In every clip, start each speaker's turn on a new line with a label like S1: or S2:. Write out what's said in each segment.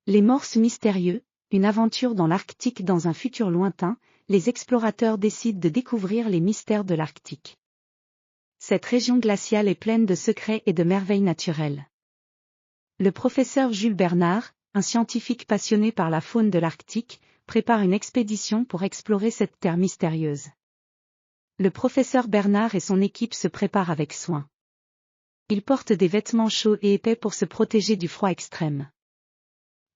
S1: Les morses mystérieux, une aventure dans l'Arctique dans un futur lointain, les explorateurs décident de découvrir les mystères de l'Arctique. Cette région glaciale est pleine de secrets et de merveilles naturelles. Le professeur Jules Bernard, un scientifique passionné par la faune de l'Arctique, prépare une expédition pour explorer cette terre mystérieuse. Le professeur Bernard et son équipe se préparent avec soin. Ils portent des vêtements chauds et épais pour se protéger du froid extrême.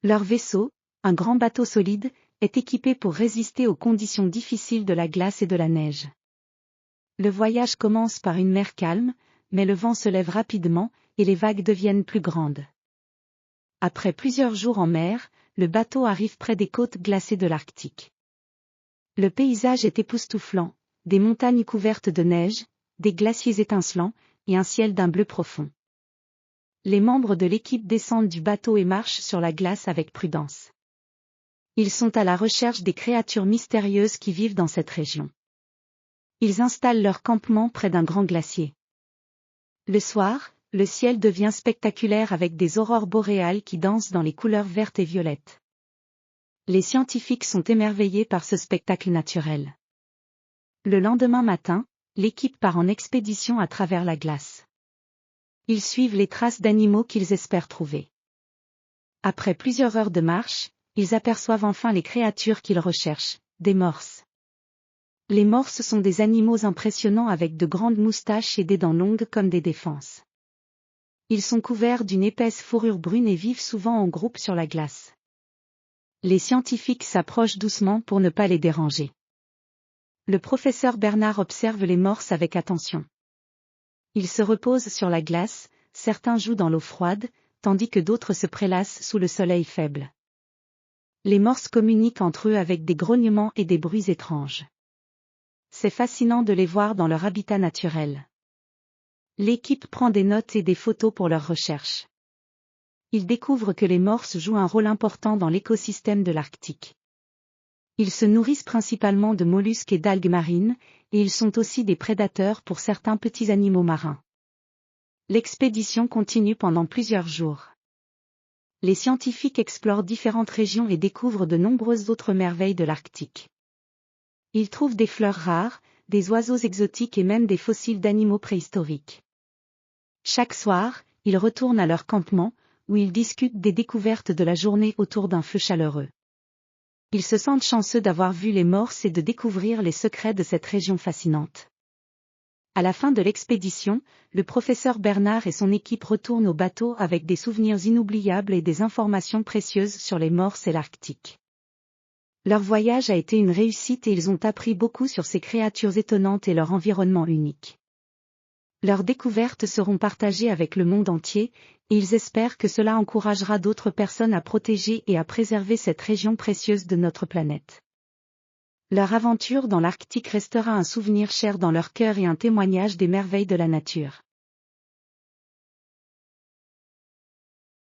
S1: Leur vaisseau, un grand bateau solide, est équipé pour résister aux conditions difficiles de la glace et de la neige. Le voyage commence par une mer calme, mais le vent se lève rapidement, et les vagues deviennent plus grandes. Après plusieurs jours en mer, le bateau arrive près des côtes glacées de l'Arctique. Le paysage est époustouflant, des montagnes couvertes de neige, des glaciers étincelants, et un ciel d'un bleu profond. Les membres de l'équipe descendent du bateau et marchent sur la glace avec prudence. Ils sont à la recherche des créatures mystérieuses qui vivent dans cette région. Ils installent leur campement près d'un grand glacier. Le soir, le ciel devient spectaculaire avec des aurores boréales qui dansent dans les couleurs vertes et violettes. Les scientifiques sont émerveillés par ce spectacle naturel. Le lendemain matin, l'équipe part en expédition à travers la glace. Ils suivent les traces d'animaux qu'ils espèrent trouver. Après plusieurs heures de marche, ils aperçoivent enfin les créatures qu'ils recherchent, des morses. Les morses sont des animaux impressionnants avec de grandes moustaches et des dents longues comme des défenses. Ils sont couverts d'une épaisse fourrure brune et vivent souvent en groupe sur la glace. Les scientifiques s'approchent doucement pour ne pas les déranger. Le professeur Bernard observe les morses avec attention. Ils se reposent sur la glace, certains jouent dans l'eau froide, tandis que d'autres se prélassent sous le soleil faible. Les morses communiquent entre eux avec des grognements et des bruits étranges. C'est fascinant de les voir dans leur habitat naturel. L'équipe prend des notes et des photos pour leurs recherches. Ils découvrent que les morses jouent un rôle important dans l'écosystème de l'Arctique. Ils se nourrissent principalement de mollusques et d'algues marines, et ils sont aussi des prédateurs pour certains petits animaux marins. L'expédition continue pendant plusieurs jours. Les scientifiques explorent différentes régions et découvrent de nombreuses autres merveilles de l'Arctique. Ils trouvent des fleurs rares, des oiseaux exotiques et même des fossiles d'animaux préhistoriques. Chaque soir, ils retournent à leur campement, où ils discutent des découvertes de la journée autour d'un feu chaleureux. Ils se sentent chanceux d'avoir vu les morses et de découvrir les secrets de cette région fascinante. À la fin de l'expédition, le professeur Bernard et son équipe retournent au bateau avec des souvenirs inoubliables et des informations précieuses sur les morses et l'Arctique. Leur voyage a été une réussite et ils ont appris beaucoup sur ces créatures étonnantes et leur environnement unique. Leurs découvertes seront partagées avec le monde entier, et ils espèrent que cela encouragera d'autres personnes à protéger et à préserver cette région précieuse de notre planète. Leur aventure dans l'Arctique restera un souvenir cher dans leur cœur et un témoignage des merveilles de la nature.